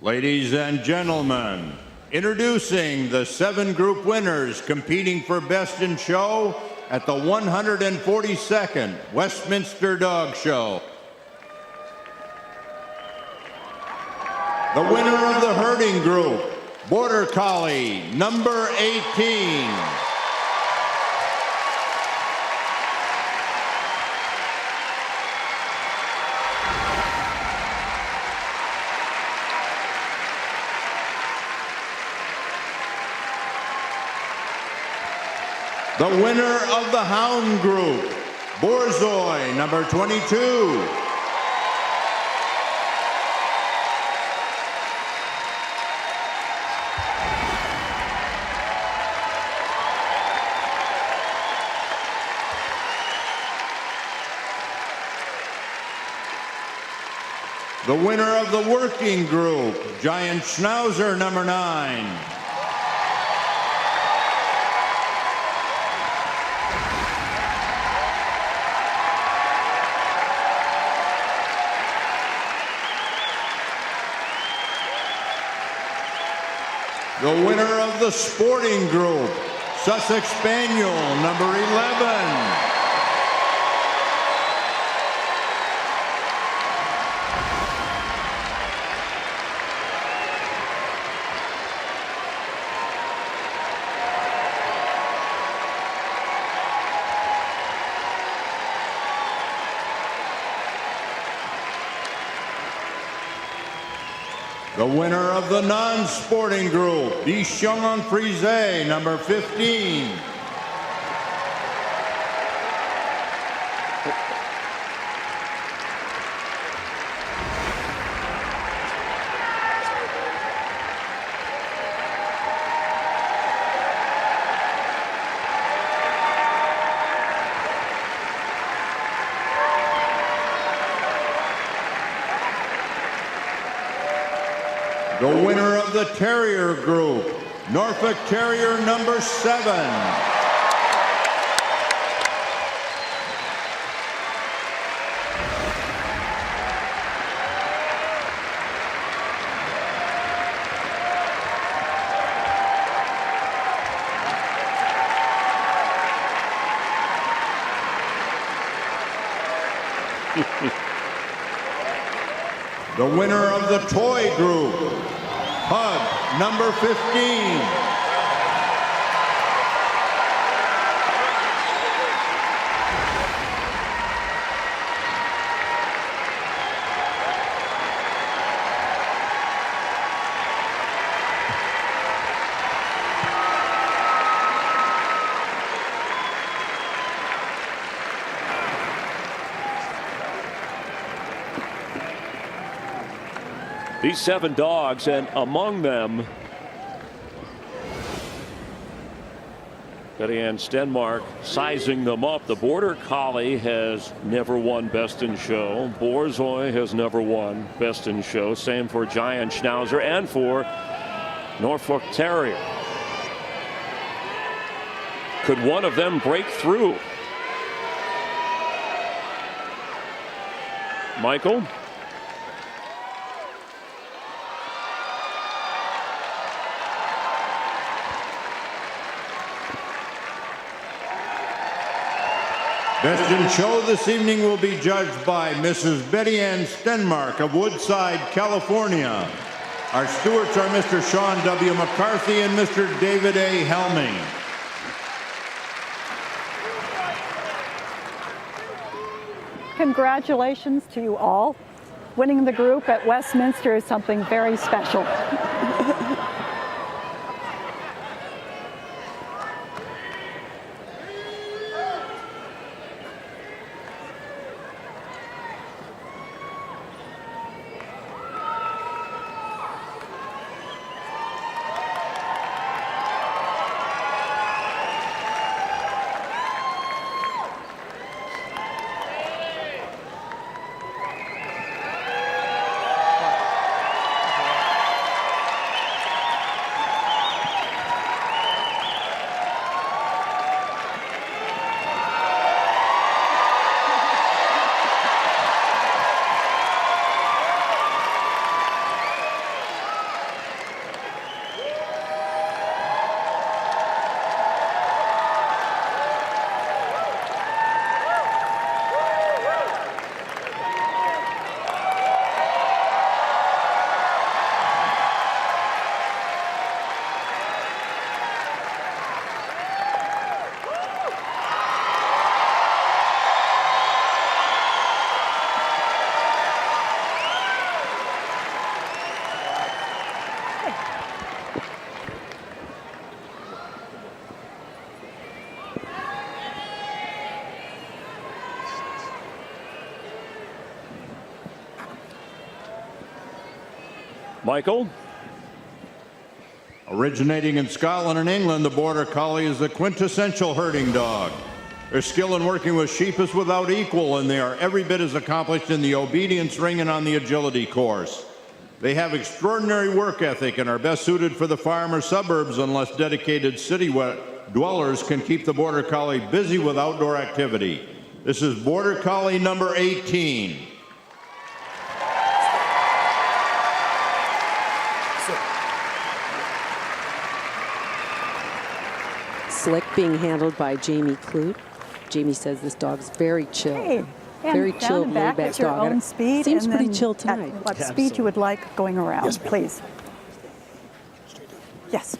Ladies and gentlemen, introducing the 7 group winners competing for Best in Show at the 142nd Westminster Dog Show. The winner of the herding group, Border Collie, number 18. The winner of the Hound Group, Borzoi, number 22. The winner of the Working Group, Giant Schnauzer, number 9. The winner of the Sporting Group, Sussex Spaniel, number 11. The winner of the non-sporting group, Bichon Frise, number 15. The winner of the Terrier Group, Norfolk Terrier number 7. The winner of the Toy Group, Pug, number 15. These 7 dogs, and among them, Betty Ann Stenmark sizing them up. The Border Collie has never won Best in Show. Borzoi has never won Best in Show. Same for Giant Schnauzer and for Norfolk Terrier. Could one of them break through? Michael? Best in Show this evening will be judged by Mrs. Betty Ann Stenmark of Woodside, California. Our stewards are Mr. Sean W. McCarthy and Mr. David A. Helming. Congratulations to you all. Winning the group at Westminster is something very special. Michael? Originating in Scotland and England, the Border Collie is the quintessential herding dog. Their skill in working with sheep is without equal, and they are every bit as accomplished in the obedience ring and on the agility course. They have extraordinary work ethic and are best suited for the farm or suburbs unless dedicated city dwellers can keep the Border Collie busy with outdoor activity. This is Border Collie number 18. Slick being handled by Jamie Clute. Jamie says this dog's very chill. Hey, very chill, down back laid-back at your dog. own speed. Seems and pretty then chill tonight. At what speed you would like going around, Yes, ma'am. please. Yes.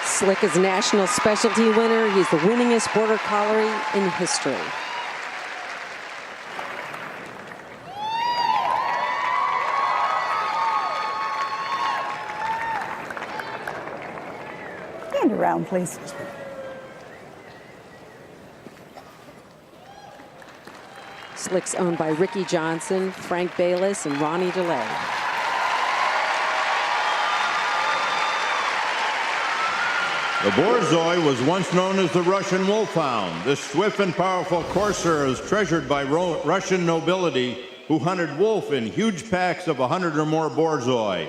Slick is national specialty winner. He's the winningest Border Collie in history. Stand around, please. Slick's owned by Ricky Johnson, Frank Bayless, and Ronnie DeLay. The Borzoi was once known as the Russian Wolfhound. This swift and powerful courser is treasured by Russian nobility who hunted wolf in huge packs of 100 or more Borzoi.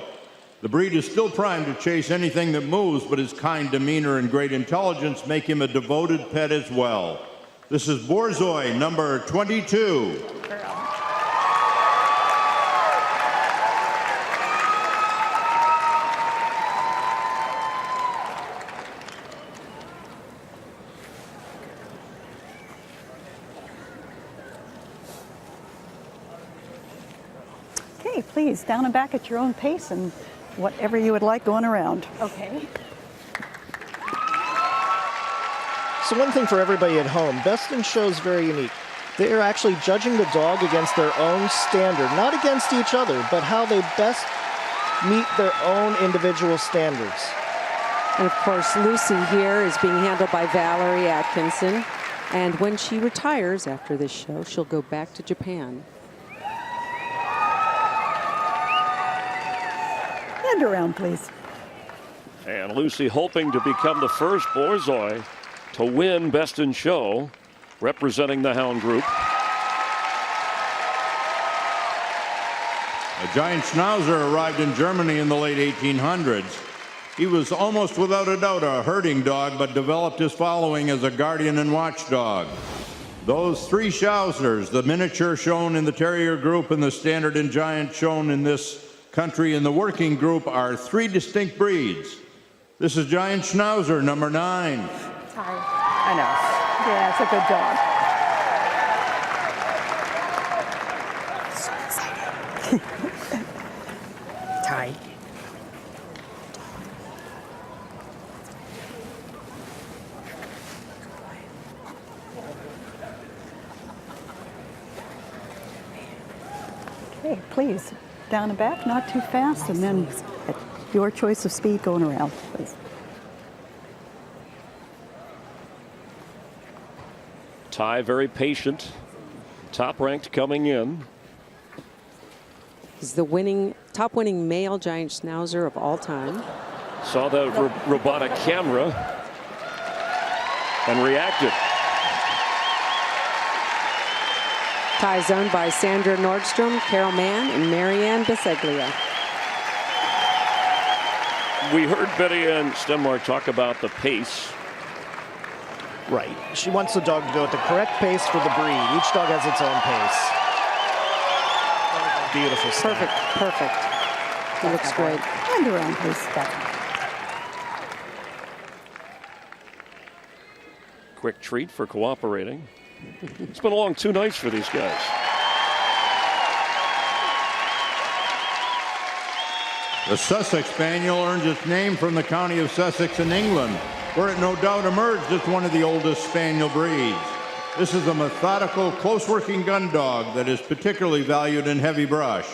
The breed is still primed to chase anything that moves, but his kind demeanor and great intelligence make him a devoted pet as well. This is Borzoi number 22. Okay, please, down and back at your own pace and whatever you would like going around. Okay. So one thing for everybody at home, Best in Show is very unique. They are actually judging the dog against their own standard, not against each other, but how they best meet their own individual standards. And of course, Lucy here is being handled by Valerie Atkinson. And when she retires after this show, she'll go back to Japan. Hand around, please. And Lucy hoping to become the first Borzoi to win Best in Show, representing the Hound Group. A giant Schnauzer arrived in Germany in the late 1800s. He was almost without a doubt a herding dog, but developed his following as a guardian and watchdog. Those three Schnauzers, the miniature shown in the Terrier group and the standard and giant shown in this country in the working group, are three distinct breeds. This is Giant Schnauzer number 9. Sorry. I know. Yeah, it's a good dog. So excited. Ty. Okay, please, down and back, not too fast, and then at your choice of speed going around, please. Ty very patient, top ranked coming in. He's the top winning male giant Schnauzer of all time. Saw the robotic camera and reacted. Ty's owned by Sandra Nordstrom, Carol Mann, and Marianne Biseglia. We heard Betty Ann Stenmark talk about the pace. Right. She wants the dog to go at the correct pace for the breed. Each dog has its own pace. Beautiful stuff. Perfect. He looks great. Hand around, please. Quick treat for cooperating. It's been a long 2 nights for these guys. The Sussex Spaniel earns its name from the county of Sussex in England, where it no doubt emerged as one of the oldest spaniel breeds. This is a methodical, close-working gun dog that is particularly valued in heavy brush.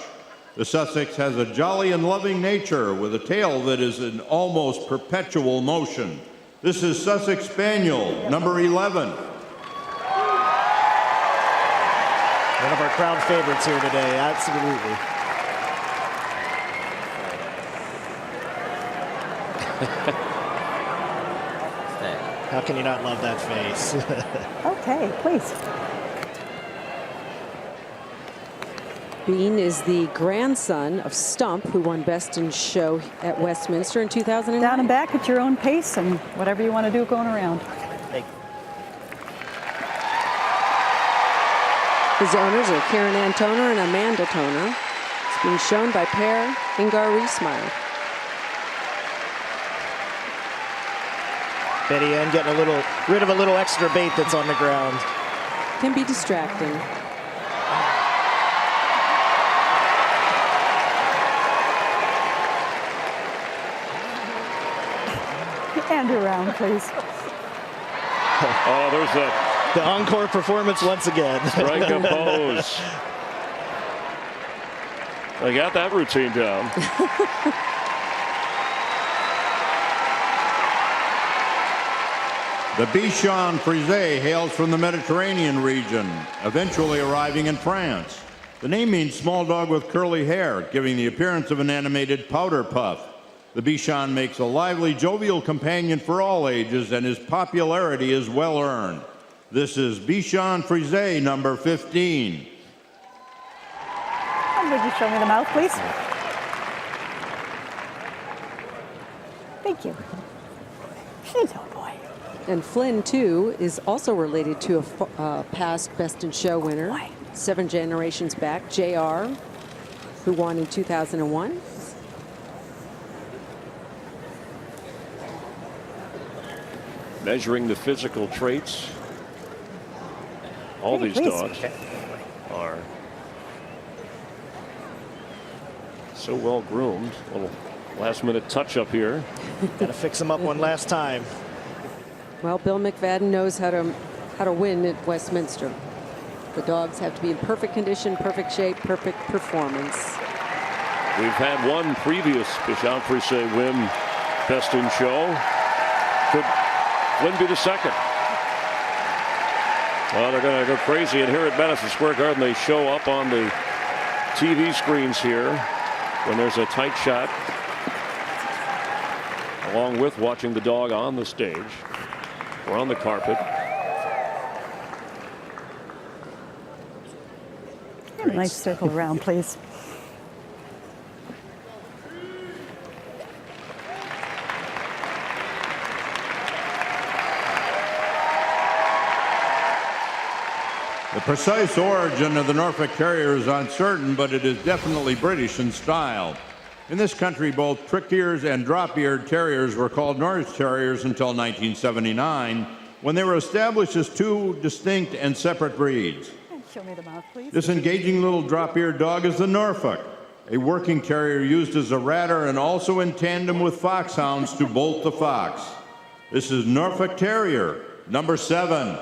The Sussex has a jolly and loving nature with a tail that is in almost perpetual motion. This is Sussex Spaniel, number 11. One of our crowd favorites here today, absolutely. How can you not love that face? Okay, please. Bean is the grandson of Stump, who won Best in Show at Westminster in 2009. Down and back at your own pace and whatever you want to do going around. His owners are Karen Ann Toner and Amanda Toner. It's being shown by Per Ingar Riesmeyer. Betty Ann getting rid of a little extra bait that's on the ground. Can be distracting. And around, please. Oh, there's The encore performance once again. strike a pose. They got that routine down. The Bichon Frise hails from the Mediterranean region, eventually arriving in France. The name means small dog with curly hair, giving the appearance of an animated powder puff. The Bichon makes a lively, jovial companion for all ages, and his popularity is well earned. This is Bichon Frise, number 15. And would you show me the mouth, please? Thank you. She's a boy. And Flynn, too, is also related to a past Best in Show winner, 7 generations back, JR, who won in 2001. Measuring the physical traits. All these please. dogs are so well groomed. Little last minute touch up here. Got to fix him up one last time. Well, Bill McFadden knows how to win at Westminster. The dogs have to be in perfect condition, perfect shape, perfect performance. We've had one previous Bichon Frise win Best in Show. Could Flynn be the second? Well, they're going to go crazy, and here at Madison Square Garden, they show up on the TV screens here when there's a tight shot, along with watching the dog on the stage or on the carpet. And a nice circle around, please. The precise origin of the Norfolk Terrier is uncertain, but it is definitely British in style. In this country, both trick-eared and drop-eared terriers were called Norwich Terriers until 1979, when they were established as two distinct and separate breeds. And show me the mouth, please. This engaging little drop-eared dog is the Norfolk, a working terrier used as a ratter and also in tandem with foxhounds to bolt the fox. This is Norfolk Terrier, number 7.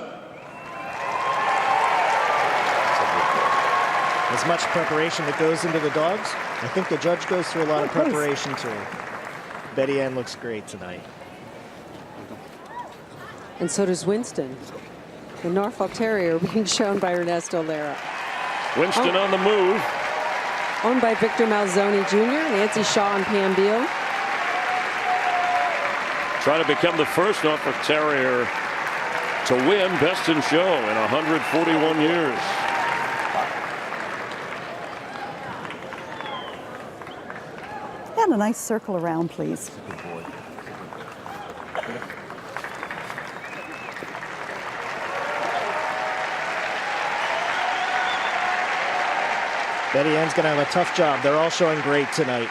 As much preparation that goes into the dogs, I think the judge goes through a lot of preparation too. Betty Ann looks great tonight. And so does Winston, the Norfolk Terrier being shown by Ernesto Lara. Winston on the move. Owned by Victor Malzoni Jr., Nancy Shaw, and Pam Beal. Trying to become the first Norfolk Terrier to win Best in Show in 141 years. And a nice circle around, please. Betty Ann's going to have a tough job. They're all showing great tonight.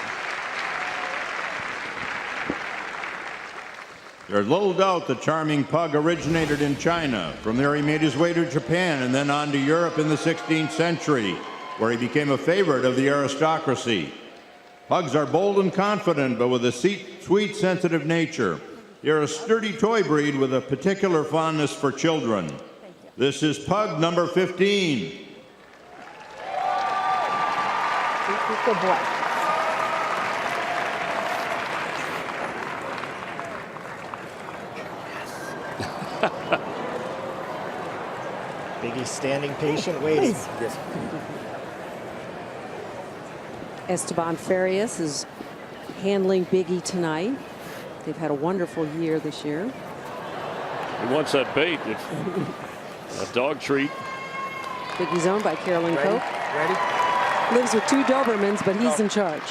There's little doubt the charming pug originated in China. From there he made his way to Japan and then on to Europe in the 16th century, where he became a favorite of the aristocracy. Pugs are bold and confident, but with a sweet, sensitive nature. They're a sturdy toy breed with a particular fondness for children. This is pug number 15. Good boy. Biggie standing patient, waiting. Please. Esteban Farias is handling Biggie tonight. They've had a wonderful year this year. He wants that bait. It's a dog treat. Biggie's owned by Carolyn Cope. Ready? Lives with 2 Dobermans, but he's in charge.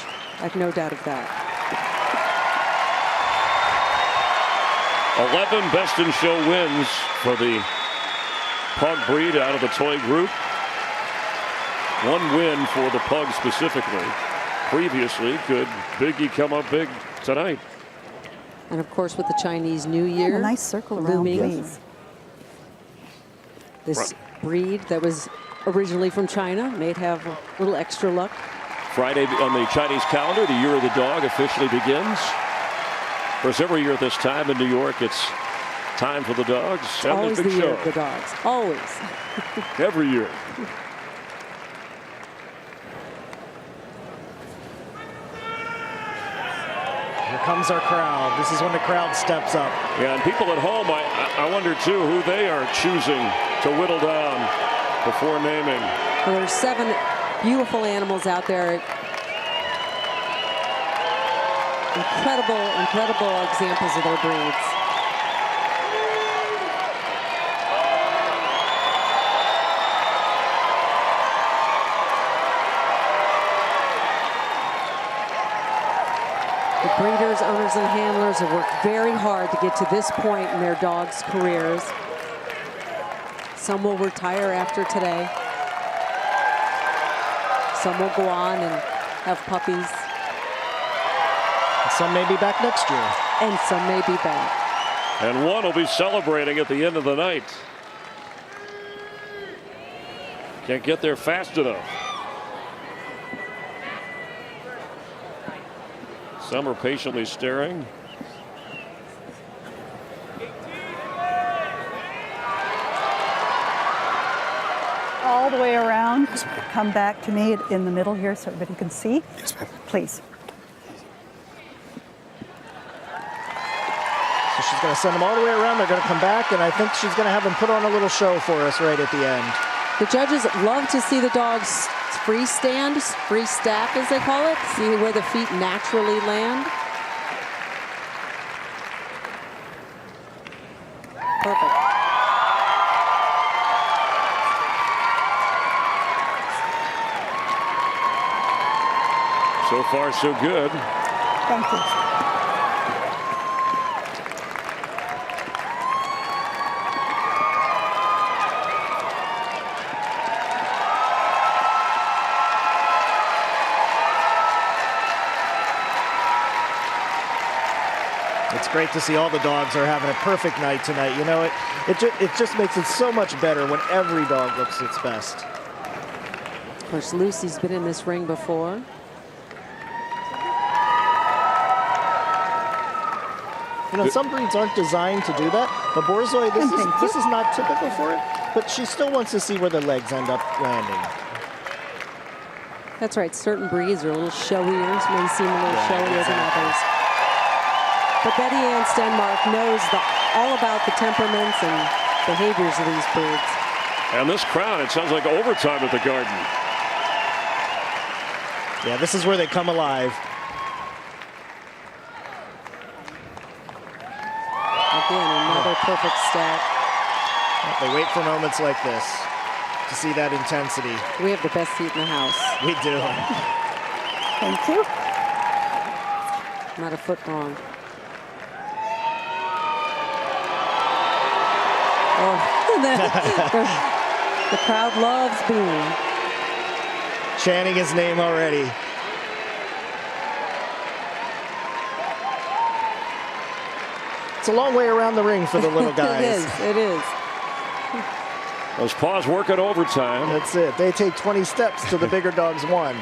I have no doubt of that. 11 Best in Show wins for the pug breed out of the toy group. 1 win for the pug specifically. Previously, could Biggie come up big tonight? And of course, with the Chinese New Year, And a nice circle around, looming, please. this breed that was originally from China may have a little extra luck. Friday on the Chinese calendar, the Year of the Dog officially begins. Of course, every year at this time in New York, it's time for the dogs. It's and always the the big year show. of the dogs. Always. Every year. Here comes our crowd. This is when the crowd steps up. Yeah, and people at home, I wonder too who they are choosing to whittle down before naming. Well, there's 7 beautiful animals out there. Incredible examples of their breeds. The breeders, owners, and handlers have worked very hard to get to this point in their dogs' careers. Some will retire after today. Some will go on and have puppies. Some may be back next year. And some may be back. And one will be celebrating at the end of the night. Can't get there fast enough. Some are patiently staring. All the way around. Come back to me in the middle here so everybody can see. Yes, ma'am. Please. So she's going to send them all the way around. They're going to come back, and I think she's going to have them put on a little show for us right at the end. The judges love to see the dogs freestand, free stack as they call it, see where the feet naturally land. Perfect. So far, so good. Thank you. It's great to see all the dogs are having a perfect night tonight. You know, it just makes it so much better when every dog looks its best. Of course, Lucy's been in this ring before. You know, some breeds aren't designed to do that, but Borzoi, this is not typical for it, but she still wants to see where the legs end up landing. That's right, certain breeds are a little showier, may seem a little showier than others. But Betty Ann Stenmark knows all about the temperaments and behaviors of these breeds. And this crowd, it sounds like overtime at the Garden. Yeah, this is where they come alive. Again, another perfect stack. They wait for moments like this to see that intensity. We have the best seat in the house. We do. Thank you. Not a foot wrong. Oh, the crowd loves Bean. Chanting his name already. It's a long way around the ring for the little guys. It is. Those paws working overtime. That's it. They take 20 steps to the bigger dog's 1.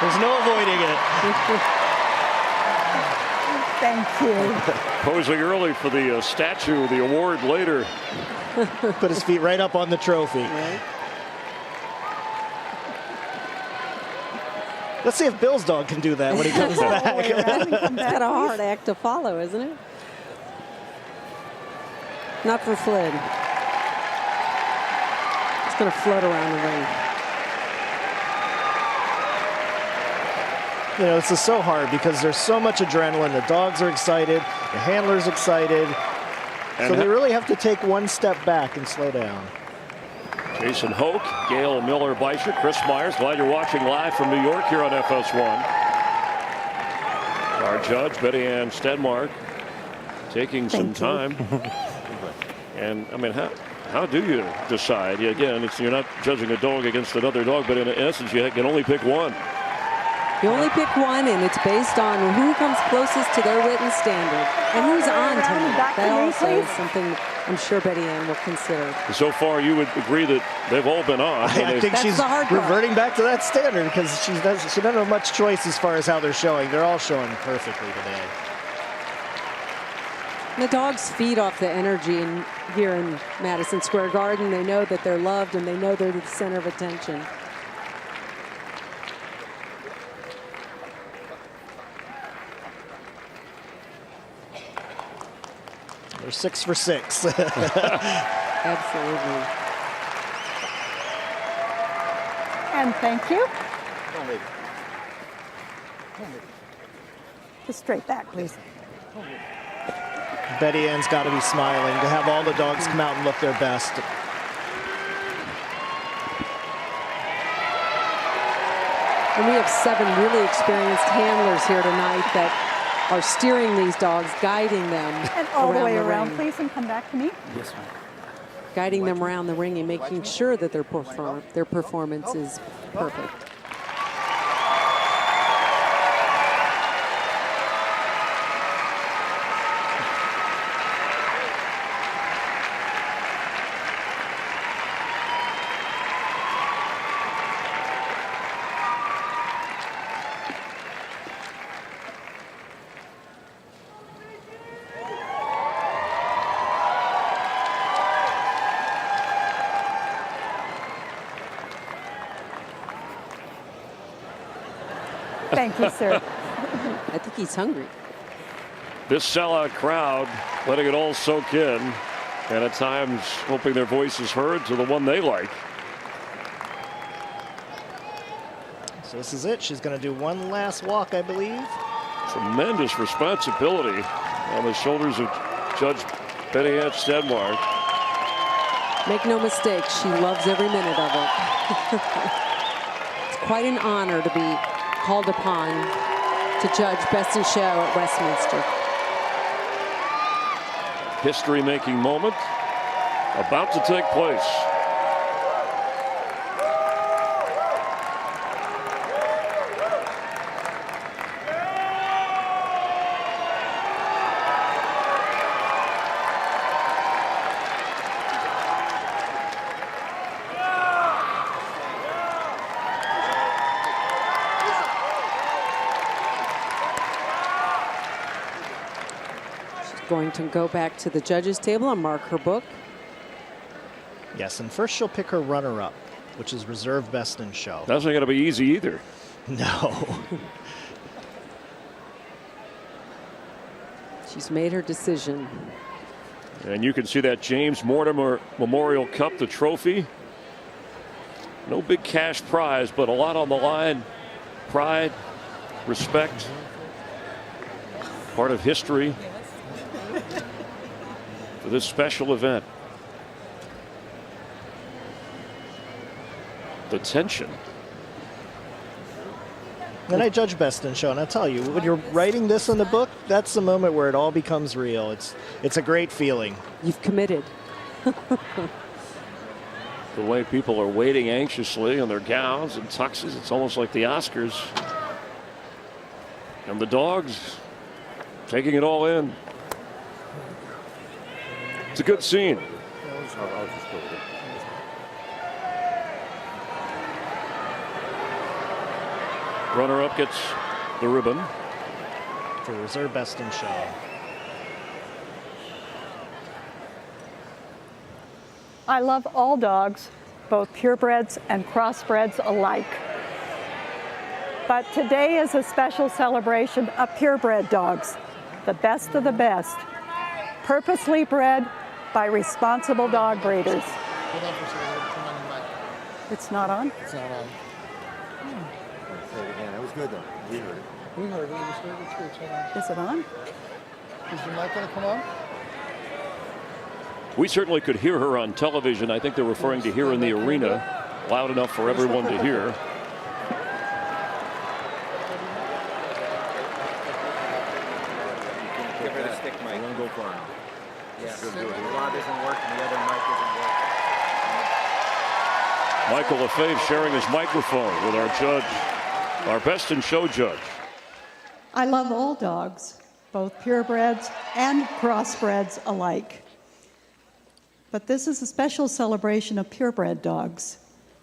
There's no avoiding it. Thank you. Posing early for the statue, the award later. Put his feet right up on the trophy. Right. Let's see if Bill's dog can do that when he comes back. Way around and come It's got back, a please. hard act to follow, isn't it? Not for Flynn. It's going to float around the ring. You know, this is so hard because there's so much adrenaline. The dogs are excited, the handler's excited. And So they really have to take one step back and slow down. Jason Hoke, Gail Miller Beischer, Chris Myers. Glad you're watching live from New York here on FS1. Our judge, Betty Ann Stenmark, taking some Thank you. time. And I mean, how do you decide? Again, you're not judging a dog against another dog, but in essence, you can only pick one. You only pick one, and it's based on who comes closest to their written standard and who's on tonight. Back to That me, also is please. something I'm sure Betty Ann will consider. So far, you would agree that they've all been on. I think That's she's the hard part. reverting back to that standard because she doesn't have much choice as far as how they're showing. They're all showing perfectly today. The dogs feed off the energy here in Madison Square Garden. They know that they're loved, and they know they're the center of attention. They're 6 for 6. Absolutely. And thank you. Just straight back, please. Betty Ann's got to be smiling to have all the dogs come out and look their best. And we have 7 really experienced handlers here tonight that are steering these dogs, guiding them And all the way the around, ring. please, and come back to me. Guiding them around the ring and making sure that their performance is perfect. Thank you, sir. I think he's hungry. This sellout crowd letting it all soak in, and at times hoping their voice is heard to the one they like. So this is it. She's going to do one last walk, I believe. Tremendous responsibility on the shoulders of Judge Betty Ann Stenmark. Make no mistake, she loves every minute of it. It's quite an honor to be called upon to judge Best in Show at Westminster. History-making moment about to take place. Going to go back to the judges table and mark her book. Yes, and first she'll pick her runner-up, which is reserve Best in Show. That's not going to be easy either. No. She's made her decision. And you can see that James Mortimer Memorial Cup, the trophy. No big cash prize, but a lot on the line. Pride, respect, part of history for this special event. The tension. And I judge Best in Show, and I tell you, when you're writing this in the book, that's the moment where it all becomes real. It's a great feeling. You've committed. The way people are waiting anxiously in their gowns and tuxes, it's almost like the Oscars. And the dogs taking it all in. It's a good scene. Runner-up gets the ribbon. for reserve best in show. I love all dogs, both purebreds and crossbreds alike. But today is a special celebration of purebred dogs, the best of the best, purposely bred by responsible dog breeders. It's not on? It's not on. Say it again. It was good though. We heard it. We heard it. It was good. It's good. Check it out. Is it on? Is your mic going to come on? We certainly could hear her on television. I think they're referring to here in the arena, loud enough for everyone to hear. Give her the stick mic. I'm going to go far. Yeah. The rod isn't working. The other mic isn't working. Michael LaFave sharing his microphone with our judge, our best in show judge. I love all dogs, both purebreds and crossbreds alike. But this is a special celebration of purebred dogs,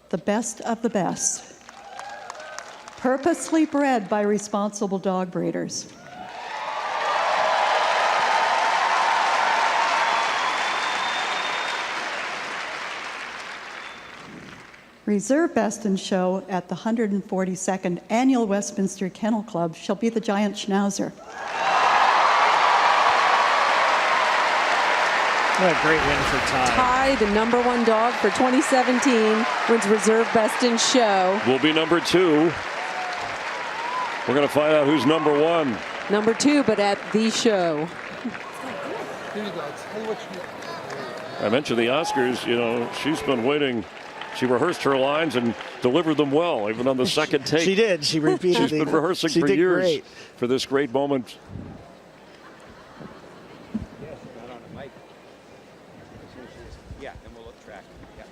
the best of the best, purposely bred by responsible dog breeders. Reserve Best in Show at the 142nd Annual Westminster Kennel Club shall be the Giant Schnauzer. What a great win for Ty. Ty, the #1 dog for 2017, wins Reserve Best in Show. Will be number 2. We're going to find out who's number 1. Number 2, but at the show. Here you go. Tell you what you. I mentioned the Oscars. You know, she's been waiting. She rehearsed her lines and delivered them well, even on the second take. She did. She repeated. She's been rehearsing she for did years great. for this great moment. Yes, not on the mic. Yeah, then we'll look track. Yeah.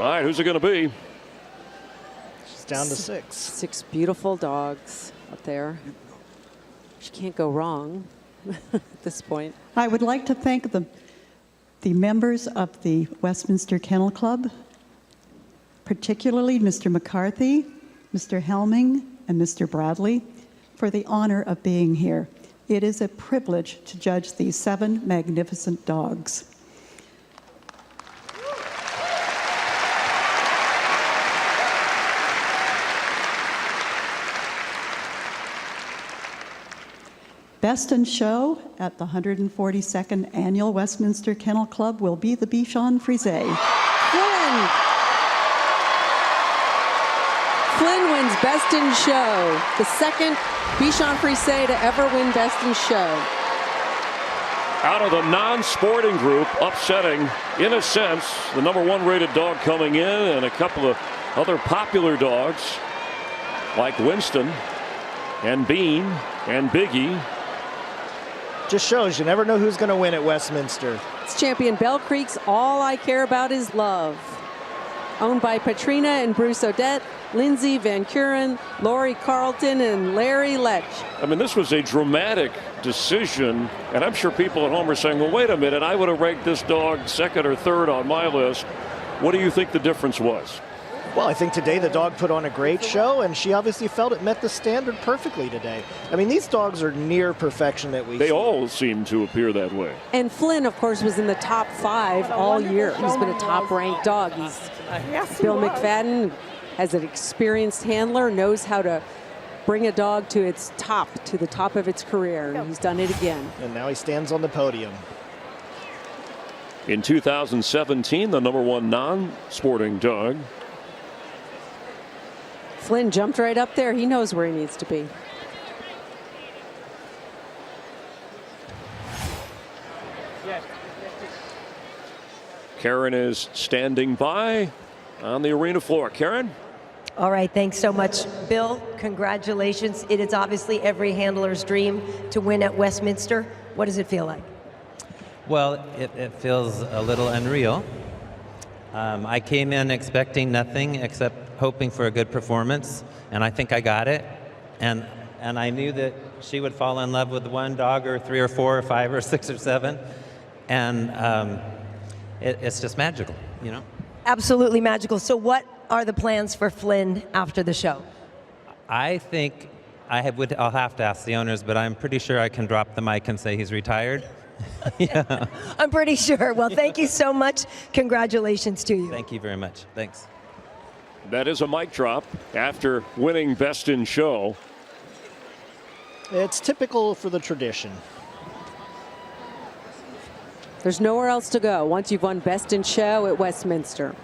All right, who's it going to be? She's down to 6. 6 beautiful dogs up there. She can't go wrong at this point. I would like to thank the members of the Westminster Kennel Club, particularly Mr. McCarthy, Mr. Helming, and Mr. Bradley, for the honor of being here. It is a privilege to judge these 7 magnificent dogs. Best in Show at the 142nd Annual Westminster Kennel Club will be the Bichon Frise. Flynn wins Best in Show, the second Bichon Frise to ever win Best in Show. Out of the non-sporting group, upsetting, in a sense, the #1 rated dog coming in and a couple of other popular dogs like Winston and Bean and Biggie. Just shows you never know who's going to win at Westminster. It's champion Bell Creek's All I Care About Is Love. Owned by Patrina and Bruce Odette, Lindsay Van Kuren, Lori Carlton, and Larry Lech. I mean, this was a dramatic decision, and I'm sure people at home are saying, well, wait a minute, I would have ranked this dog second or third on my list. What do you think the difference was? Well, I think today the dog put on a great show, and she obviously felt it met the standard perfectly today. I mean, these dogs are near perfection that we see. They all seem to appear that way. And Flynn, of course, was in the top 5 all year. He's been a top-ranked dog. Bill McFadden has an experienced handler, knows how to bring a dog to its top, to the top of its career, and he's done it again. And now he stands on the podium. In 2017, the #1 non-sporting dog. Flynn jumped right up there. He knows where he needs to be. Karen is standing by on the arena floor. Karen? All right, thanks so much, Bill. Congratulations. It is obviously every handler's dream to win at Westminster. What does it feel like? Well, it feels a little unreal. I came in expecting nothing except hoping for a good performance, and I think I got it. And I knew that she would fall in love with 1 dog or 3 or 4 or 5 or 6 or 7. and it's just magical, you know? Absolutely magical. So what are the plans for Flynn after the show? I think I'll have to ask the owners, but I'm pretty sure I can drop the mic and say he's retired. Yeah. I'm pretty sure. Well, thank you so much. Congratulations to you. Thank you very much. Thanks. That is a mic drop after winning Best in Show. It's typical for the tradition. There's nowhere else to go once you've won Best in Show at Westminster.